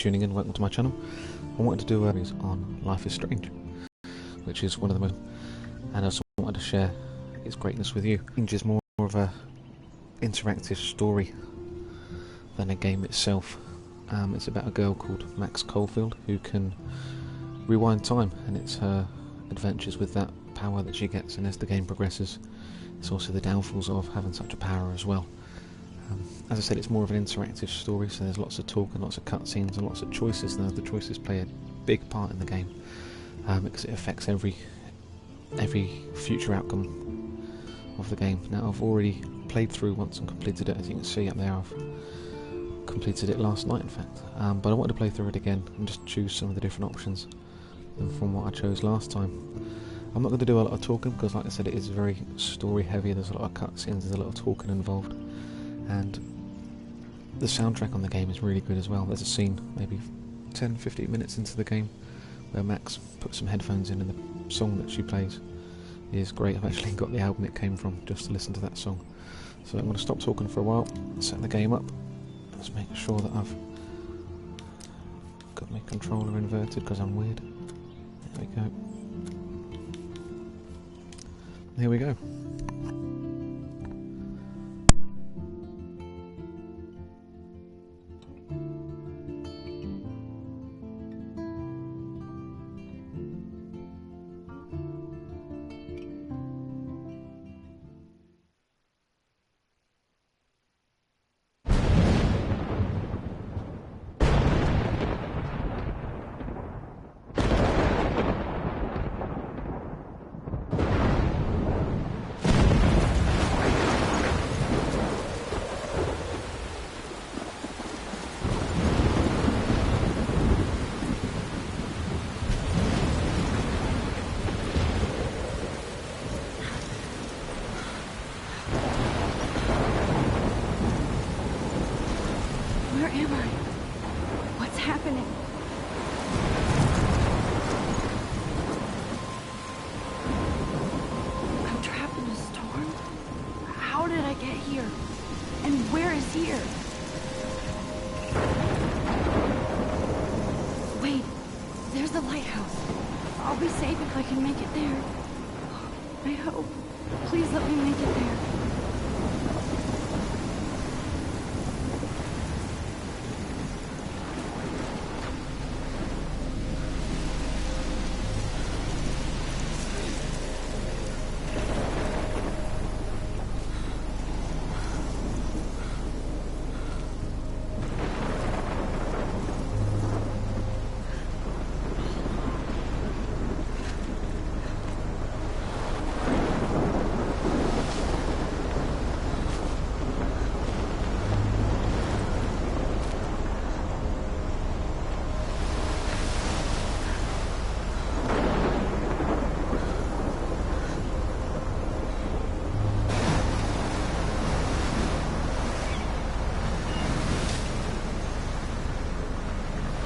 tuning in, welcome to my channel. I wanted to do a series on Life is Strange, which is one of the most, and I also wanted to share its greatness with you. Strange is more of a interactive story than a game itself. It's about a girl called Max Caulfield who can rewind time, and it's her adventures with that power that she gets, and as the game progresses it's also the downfalls of having such a power as well. As I said, it's more of an interactive story, so there's lots of talk and lots of cutscenes and lots of choices. Now the choices play a big part in the game because it affects every future outcome of the game. Now I've already played through once and completed it, as you can see up there. I've completed it last night in fact, but I wanted to play through it again and just choose some of the different options from what I chose last time. I'm not going to do a lot of talking because, like I said, it is very story heavy. There's a lot of cutscenes, there's a lot of talking involved, and the soundtrack on the game is really good as well. There's a scene maybe 10-15 minutes into the game where Max puts some headphones in, and the song that she plays is great. I've actually got the album it came from just to listen to that song. So I'm going to stop talking for a while, set the game up. Let's make sure that I've got my controller inverted because I'm weird. There we go. Here we go. Where am I? What's happening? I'm trapped in a storm? How did I get here? And where is here? Wait, there's the lighthouse. I'll be safe if I can make it there. I hope. Please let me make it there.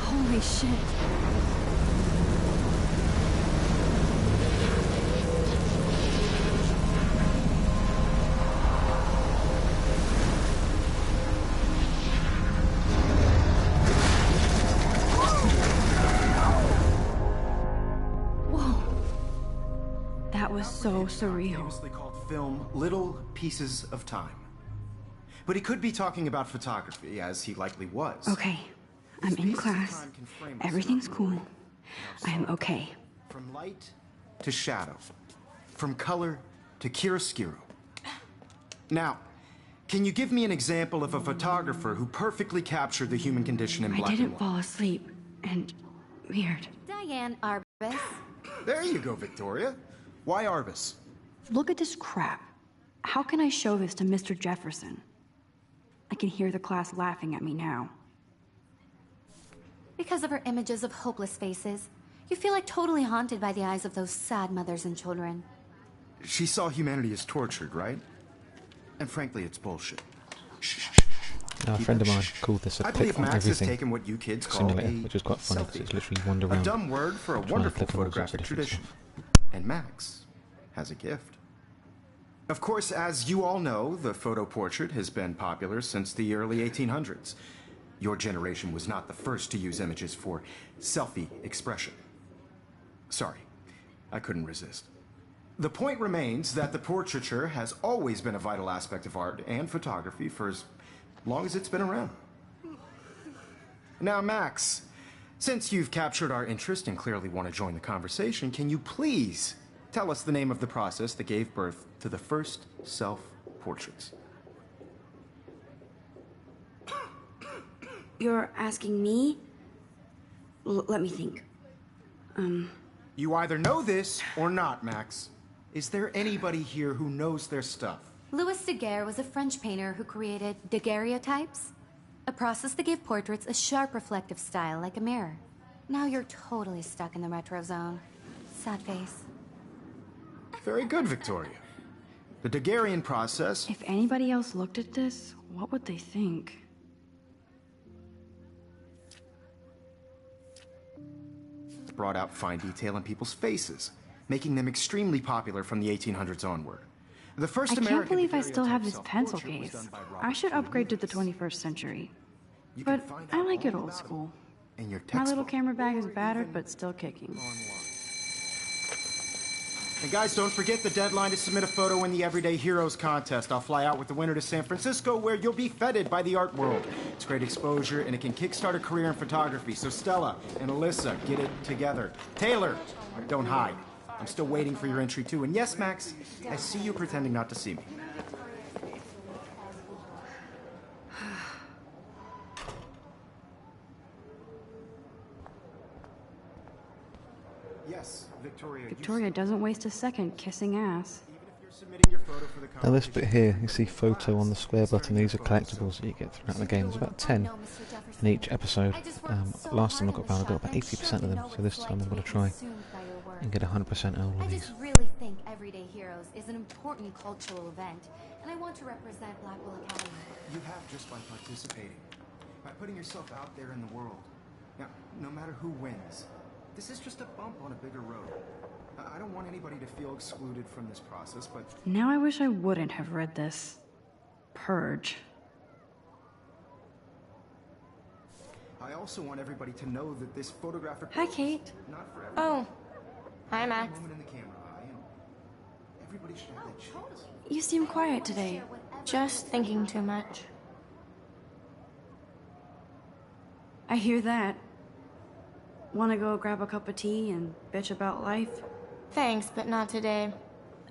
Holy shit. Whoa. That was so surreal. Famously called film Little Pieces of Time. But he could be talking about photography, as he likely was. Okay. I'm in class. Everything's cool. I'm okay. From light to shadow. From color to chiaroscuro. Now, can you give me an example of a photographer who perfectly captured the human condition in black and white? I didn't fall asleep. And weird. Diane Arbus. There you go, Victoria. Why Arbus? Look at this crap. How can I show this to Mr. Jefferson? I can hear the class laughing at me now. Because of her images of hopeless faces, you feel like totally haunted by the eyes of those sad mothers and children. She saw humanity as tortured, right? And frankly, it's bullshit. Now, a friend of mine called this a I pick believe on Max has everything taken what you kids call simulator, a which is quite funny because selfie. it's literally wander around. A dumb word for a trying to wonderful click on all sorts of photographic different tradition. stuff. And Max has a gift. Of course, as you all know, the photo portrait has been popular since the early 1800s. your generation was not the first to use images for selfie expression. Sorry, I couldn't resist. The point remains that the portraiture has always been a vital aspect of art and photography for as long as it's been around. Now, Max, since you've captured our interest and clearly want to join the conversation, can you please tell us the name of the process that gave birth to the first self-portraits? You're asking me? Let me think. You either know this or not, Max. Is there anybody here who knows their stuff? Louis Daguerre was a French painter who created daguerreotypes, a process that gave portraits a sharp reflective style like a mirror. Now you're totally stuck in the retro zone. Sad face. Very good, Victoria. The Daguerrean process If anybody else looked at this, what would they think? brought out fine detail in people's faces, making them extremely popular from the 1800s onward. The first I can't American believe I still have this daguerreotype pencil self-portrait was case. done by Robert I should Fluor upgrade to the Lewis. 21st century. You can But find I out like it all old about school. in your My little textbook camera bag is or battered, even but still kicking. online. And guys, don't forget the deadline to submit a photo in the Everyday Heroes contest. I'll fly out with the winner to San Francisco, where you'll be feted by the art world. It's great exposure, and it can kickstart a career in photography. So Stella and Alyssa, get it together. Taylor, don't hide. I'm still waiting for your entry, too. And yes, Max, I see you pretending not to see me. Yes, Victoria. Victoria doesn't waste a second kissing ass. Even if you're submitting your photo for the Now this bit competition, here, you see photo on the square button, these are collectibles that you get throughout the game. There's about 10 in each episode. Last time I got about 80% of them, so this time I'm going to try and get 100% all I of these. just really think Everyday Heroes is an important cultural event, and I want to represent Blackwell Academy. you have just by participating, by putting yourself out there in the world. Now, no matter who wins, this is just a bump on a bigger road. I don't want anybody to feel excluded from this process, but Now I wish I wouldn't have read this. Purge. I also want everybody to know that this photographic Hi, world is Kate. not for everyone. Oh, hi, A Max. moment in the camera eye, and everybody should have that chance. You seem quiet today. Just thinking too much. I hear that. Wanna go grab a cup of tea and bitch about life? Thanks, but not today.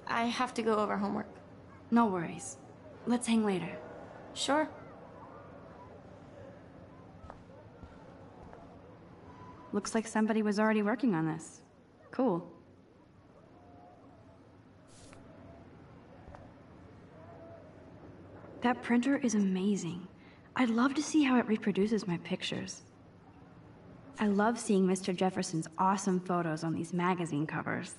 I have to go over homework. No worries. Let's hang later. Sure. Looks like somebody was already working on this. Cool. That printer is amazing. I'd love to see how it reproduces my pictures. I love seeing Mr. Jefferson's awesome photos on these magazine covers.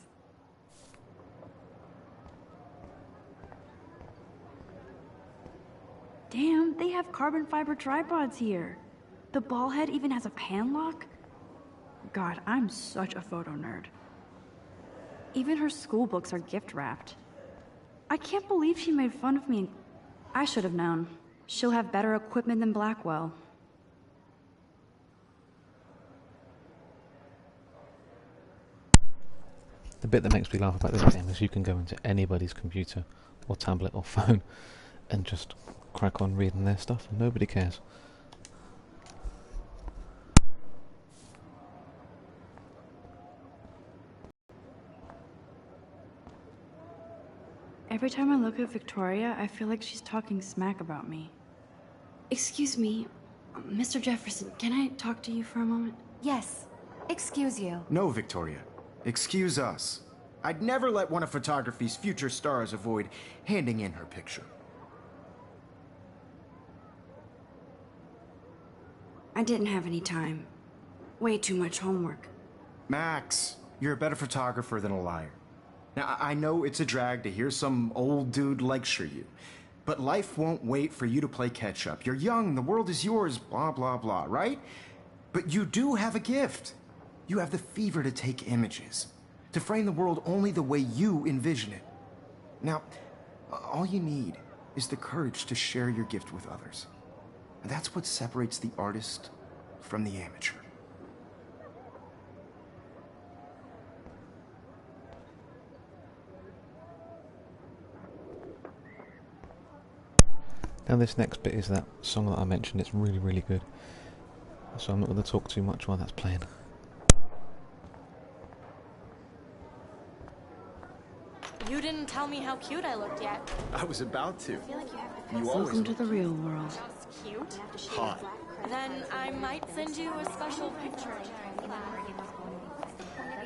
Damn, they have carbon fiber tripods here. The ball head even has a pan lock. God, I'm such a photo nerd. Even her school books are gift wrapped. I can't believe she made fun of me. I should have known. She'll have better equipment than Blackwell. The bit that makes me laugh about this game is you can go into anybody's computer or tablet or phone and just crack on reading their stuff and nobody cares. Every time I look at Victoria, I feel like she's talking smack about me. Excuse me, Mr. Jefferson, can I talk to you for a moment? Yes. Excuse you. No, Victoria. Excuse us. I'd never let one of photography's future stars avoid handing in her picture. I didn't have any time. Way too much homework. Max, you're a better photographer than a liar. Now, I know it's a drag to hear some old dude lecture you, but life won't wait for you to play catch up. You're young, the world is yours, blah, blah, blah, right? But you do have a gift. You have the fever to take images, to frame the world only the way you envision it. Now, all you need is the courage to share your gift with others. That's what separates the artist from the amateur. Now this next bit is that song that I mentioned. It's really, really good. So I'm not going to talk too much while that's playing. You didn't tell me how cute I looked yet. I was about to. You always Welcome to the real world. Cute? hot. Then I might send you a special picture.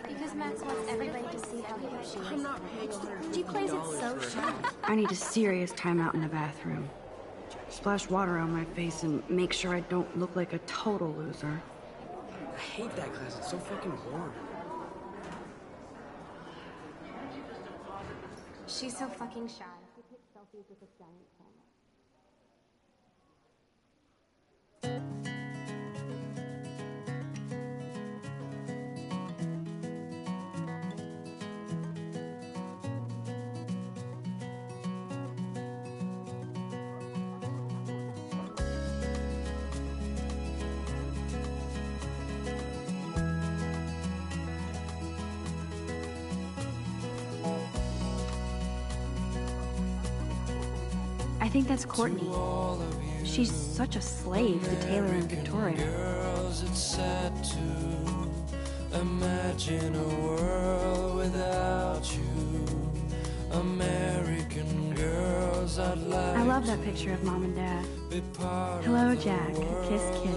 Because Max wants everybody to see how cute she is. She plays it so shy. I need a serious timeout in the bathroom. Splash water on my face and make sure I don't look like a total loser. I hate that class. It's so fucking boring. She's so fucking shy. She takes selfies with a giant camera. I think that's Courtney. She's such a slave to Taylor and Victoria. Girls, it's sad to imagine a world without you. American girls, I'd like I love that picture of Mom and Dad. to be part Hello, of the Jack. Kiss, kiss.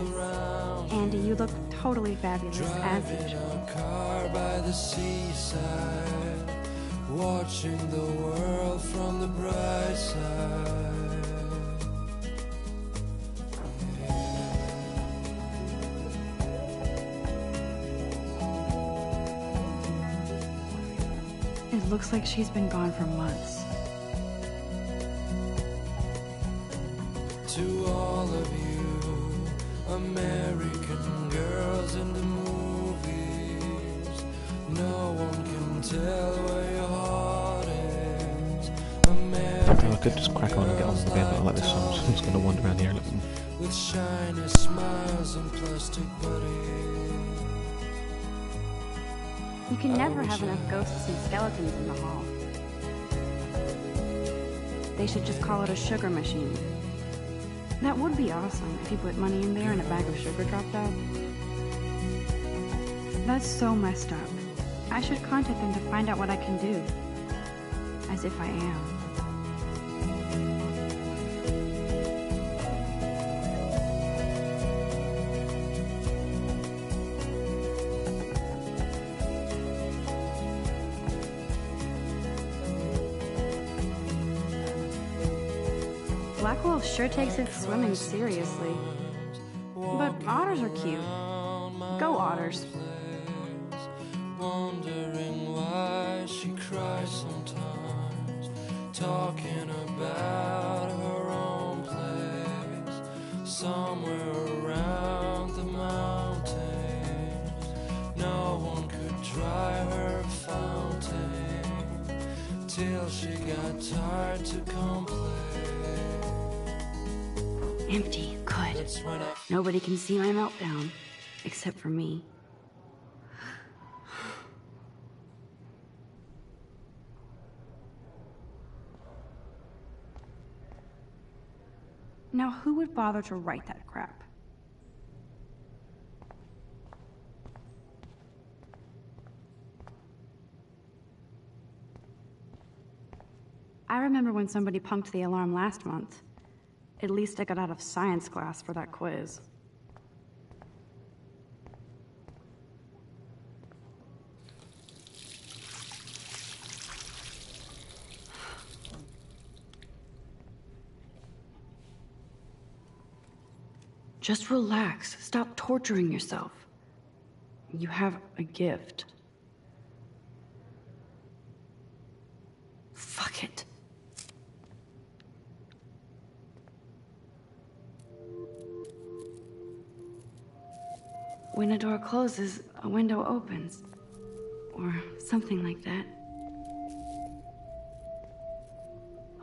Andy, you look totally fabulous, as driving usual. a car by the seaside, watching the world from the bright side. It looks like she's been gone for months. To all of you American girls in the movies, no one can tell where your heart is. American I could just crack on and get on with the game, but I like this song, so I'm just going to wander around here a little. with shiny smiles and plastic buddies. You can never have enough ghosts and skeletons in the hall. They should just call it a sugar machine. That would be awesome if you put money in there and a bag of sugar dropped out. That's so messed up. I should contact them to find out what I can do. As if I am. Blackwell sure takes its swimming seriously. But otters are cute. Go otters. Wondering why she cries sometimes, talking about her own place, somewhere around the mountains. No one could dry her fountain till she got tired to complain. Empty. Good. That's when I Nobody can see my meltdown. Except for me. Now, who would bother to write that crap? I remember when somebody punked the alarm last month. At least I got out of science class for that quiz. Just relax. Stop torturing yourself. You have a gift. Fuck it. When a door closes, a window opens. Or something like that.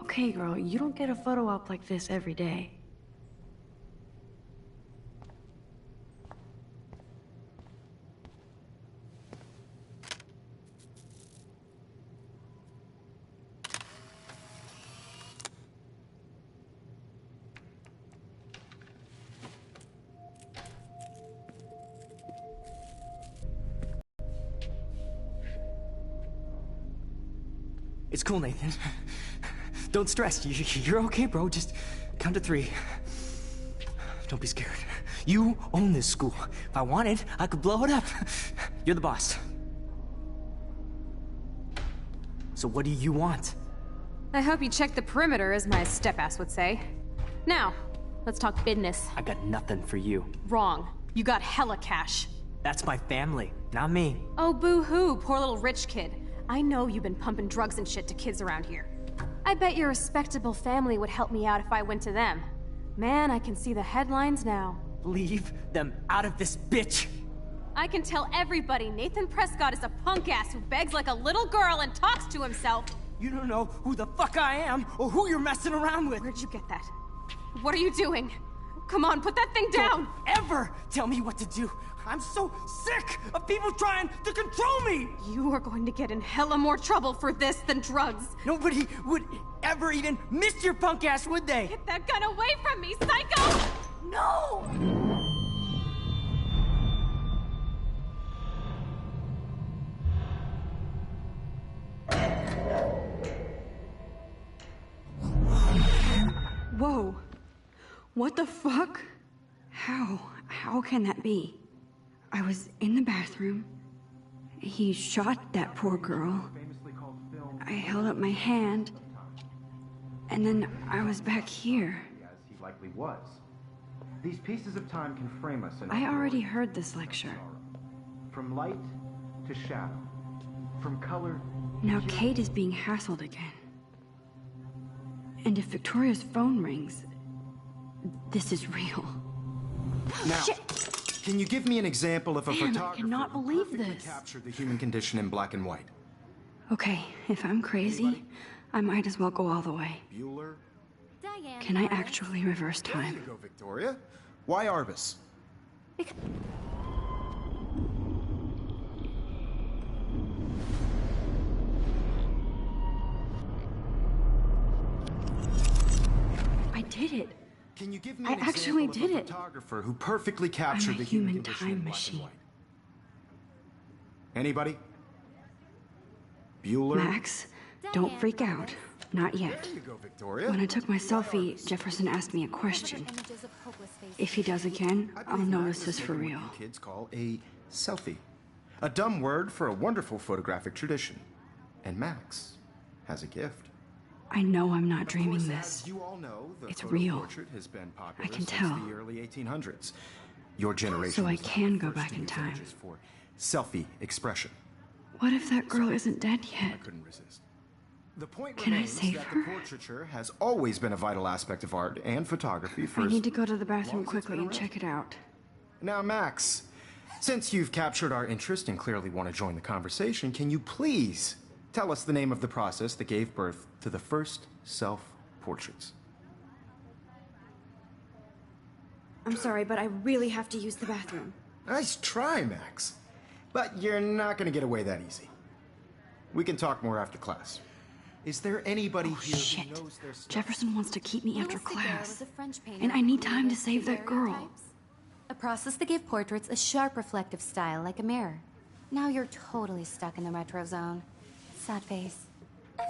Okay, girl, you don't get a photo op like this every day. It's cool, Nathan. Don't stress. You're okay, bro. Just count to 3. Don't be scared. You own this school. If I wanted, I could blow it up. You're the boss. So what do you want? I hope you check the perimeter, as my step-ass would say. Now, let's talk business. I got nothing for you. Wrong. You got hella cash. That's my family, not me. Oh, boo-hoo, poor little rich kid. I know you've been pumping drugs and shit to kids around here. I bet your respectable family would help me out if I went to them. Man, I can see the headlines now. Leave them out of this, bitch! I can tell everybody Nathan Prescott is a punk-ass who begs like a little girl and talks to himself. You don't know who the fuck I am or who you're messing around with. Where'd you get that? What are you doing? Come on, put that thing down! Don't ever tell me what to do. I'm so sick of people trying to control me! You are going to get in hella more trouble for this than drugs. Nobody would ever even miss your punk ass, would they? Get that gun away from me, psycho! No! Whoa. What the fuck? How can that be? I was in the bathroom. He shot that poor girl. I held up my hand. And then I was back here. As he likely was. These pieces of time can frame us in I already heard this lecture. From light to shadow. From color. Now Kate is being hassled again. And if Victoria's phone rings, this is real. Now, can you give me an example of a Man, I photographer cannot who believe perfectly this. captured the human condition in black and white? Okay, if I'm crazy, I might as well go all the way. Bueller? Diane. Can I actually reverse There you time? go, Victoria. Why Arbus? I did it. Can you give me I an actually example of did a it. photographer who perfectly captured I'm a the human human condition time in black machine. and white? Anybody? Bueller? Max, don't freak out. Not yet. There you go, Victoria. When I took my selfie, Jefferson asked me a question. Images of hopeless faces. If he does again, I I'll believe know Max this is is for taking real. what you kids call a selfie. A dumb word for a wonderful photographic tradition. And Max has a gift. I know I'm not Of dreaming course, this. as you all know, the It's photo real. portrait has been popular I can since tell. the early 1800s. Your generation So I was the can go first back to in use time. images for selfie expression. What if that girl isn't dead I yet? couldn't resist. The point Can I remains save that her? the portraiture has always been a vital aspect of art and photography for I as need to go to the long bathroom as it's quickly been and around. check it out. Now, Max, since you've captured our interest and clearly want to join the conversation, can you please tell us the name of the process that gave birth to the first self-portraits? I'm sorry, but I really have to use the bathroom. Nice try, Max. But you're not going to get away that easy. We can talk more after class. Is there anybody here Shit. who knows their stuff? Jefferson wants to keep me after Louis Daguerre class. was a French painter And I need who time to created save that girl. daguerreotypes, a process that gave portraits a sharp reflective style like a mirror. Now you're totally stuck in the retro zone. Sad face.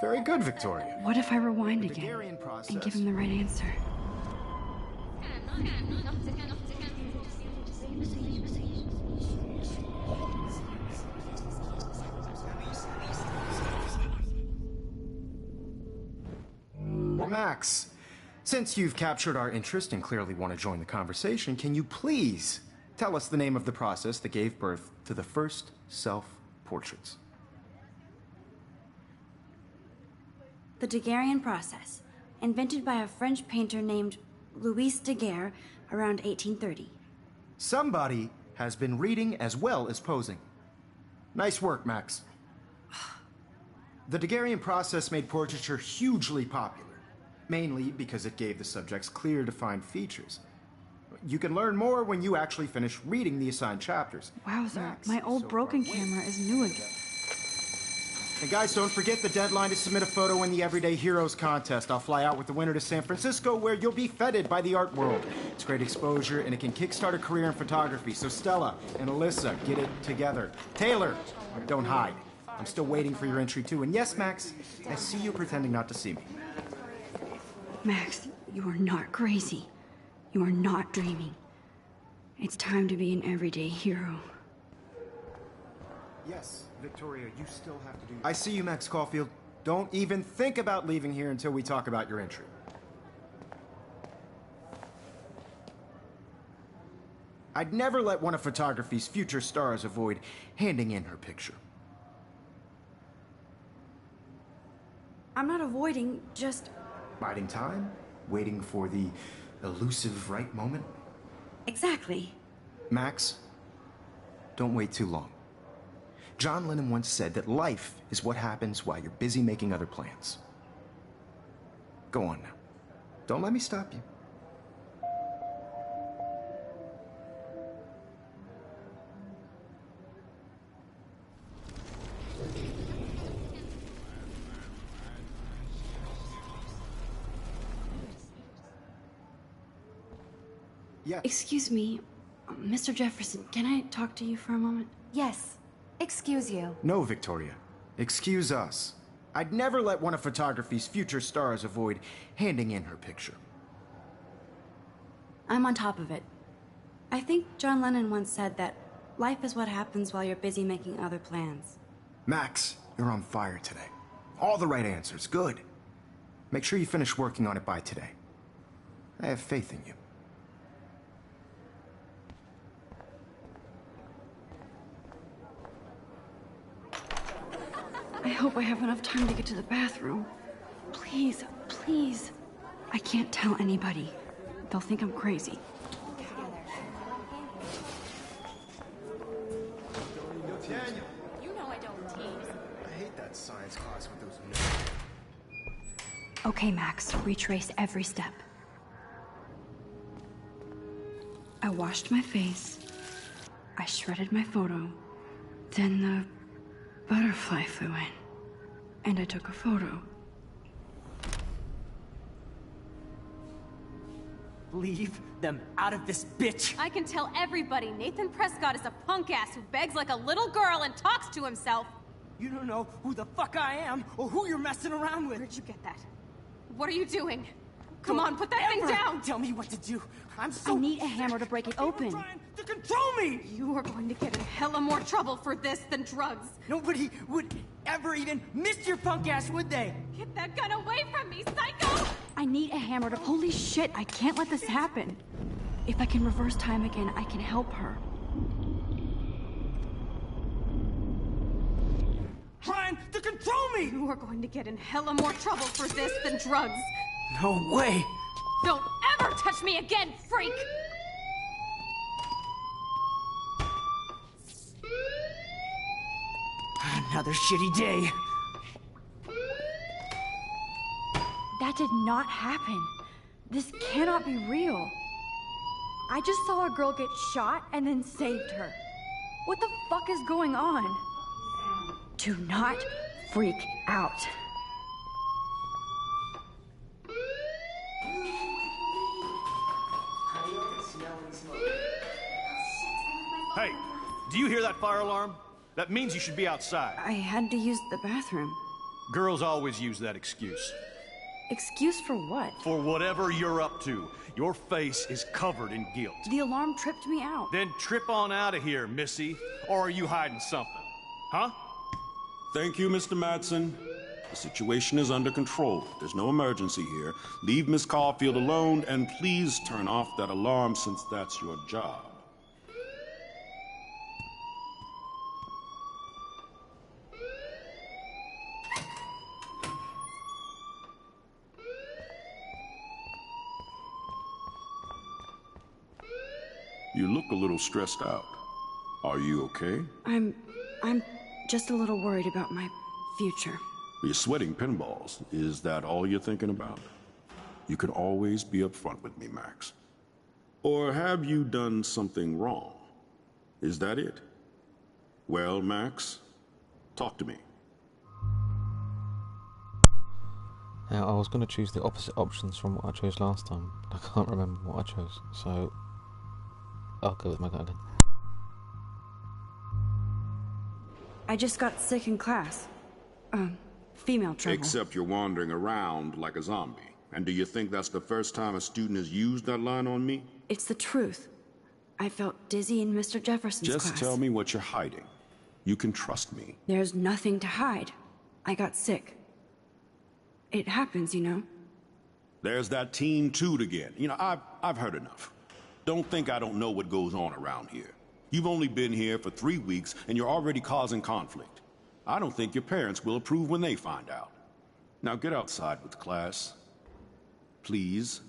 Very good, Victoria. What if I rewind again Daguerrean and process. give him the right answer? Max, since you've captured our interest and clearly want to join the conversation, can you please tell us the name of the process that gave birth to the first self-portraits? The Daguerrean process, invented by a French painter named Louis Daguerre around 1830. Somebody has been reading as well as posing. Nice work, Max. The Daguerrean process made portraiture hugely popular, mainly because it gave the subjects clear, defined features. You can learn more when you actually finish reading the assigned chapters. Wowzer, Max my is old so broken far away. camera is new again. And guys, don't forget the deadline to submit a photo in the Everyday Heroes contest. I'll fly out with the winner to San Francisco, where you'll be feted by the art world. It's great exposure, and it can kickstart a career in photography. So Stella and Alyssa, get it together. Taylor, don't hide. I'm still waiting for your entry too. And yes, Max, I see you pretending not to see me. Max, you are not crazy. You are not dreaming. It's time to be an everyday hero. Yes, Victoria, you still have to do... I see you, Max Caulfield. Don't even think about leaving here until we talk about your entry. I'd never let one of photography's future stars avoid handing in her picture. I'm not avoiding, just... Biding time? Waiting for the elusive right moment? Exactly. Max, don't wait too long. John Lennon once said that life is what happens while you're busy making other plans. Go on now. Don't let me stop you. Yeah. Excuse me, Mr. Jefferson, can I talk to you for a moment? Yes. Excuse you. No, Victoria. Excuse us. I'd never let one of photography's future stars avoid handing in her picture. I'm on top of it. I think John Lennon once said that life is what happens while you're busy making other plans. Max, you're on fire today. All the right answers. Good. Make sure you finish working on it by today. I have faith in you. I hope I have enough time to get to the bathroom. Please, please. I can't tell anybody. They'll think I'm crazy. Daniel! You know I don't tease. I hate that science class with those nerds. Okay, Max, retrace every step. I washed my face. I shredded my photo. Then the butterfly flew in. And I took a photo. Leave them out of this bitch! I can tell everybody Nathan Prescott is a punk ass who begs like a little girl and talks to himself. You don't know who the fuck I am or who you're messing around with. Where'd you get that? What are you doing? Come on, put that thing down! Tell me what to do. I'm I need a hammer to break it open. Trying to control me! You are going to get in hella more trouble for this than drugs. Nobody would ever even miss your punk ass, would they? Get that gun away from me, psycho! I need a hammer to... Holy shit, I can't let this happen. If I can reverse time again, I can help her. Trying to control me! You are going to get in hella more trouble for this than drugs. No way! Don't ever touch me again, freak! Another shitty day. That did not happen. This cannot be real. I just saw a girl get shot and then saved her. What the fuck is going on? Do not freak out. Hey, do you hear that fire alarm? That means you should be outside. I had to use the bathroom. Girls always use that excuse. Excuse for what? For whatever you're up to, your face is covered in guilt. The alarm tripped me out. Then trip on out of here, Missy. Or are you hiding something? Huh? Thank you, Mr. Madsen. The situation is under control. There's no emergency here. Leave Miss Caulfield alone, and please turn off that alarm since that's your job. You look a little stressed out. Are you okay? I'm just a little worried about my future. You're sweating pinballs. Is that all you're thinking about? You can always be upfront with me, Max. Or have you done something wrong? Is that it? Well, Max, talk to me. Now, I was going to choose the opposite options from what I chose last time. I can't remember what I chose, so I'll go with my gut again. I just got sick in class. Female trouble. Except you're wandering around like a zombie. And do you think that's the first time a student has used that line on me? It's the truth. I felt dizzy in Mr. Jefferson's class. Just tell me what you're hiding. You can trust me. There's nothing to hide. I got sick. It happens, you know. There's that teen toot again. You know, I've heard enough. Don't think I don't know what goes on around here. You've only been here for 3 weeks, and you're already causing conflict. I don't think your parents will approve when they find out. Now get outside with class. Please.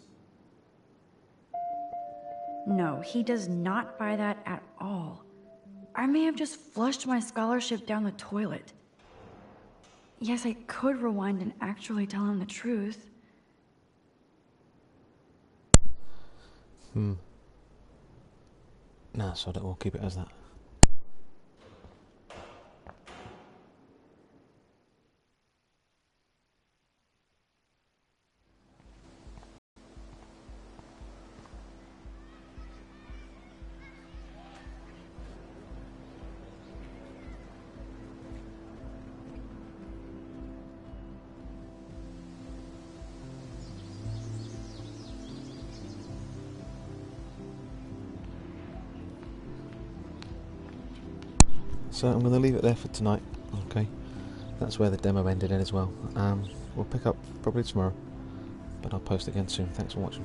No, he does not buy that at all. I may have just flushed my scholarship down the toilet. Yes, I could rewind and actually tell him the truth. Nah, so we'll keep it as that. So I'm going to leave it there for tonight, okay? That's where the demo ended in as well. We'll pick up probably tomorrow, but I'll post again soon. Thanks for watching.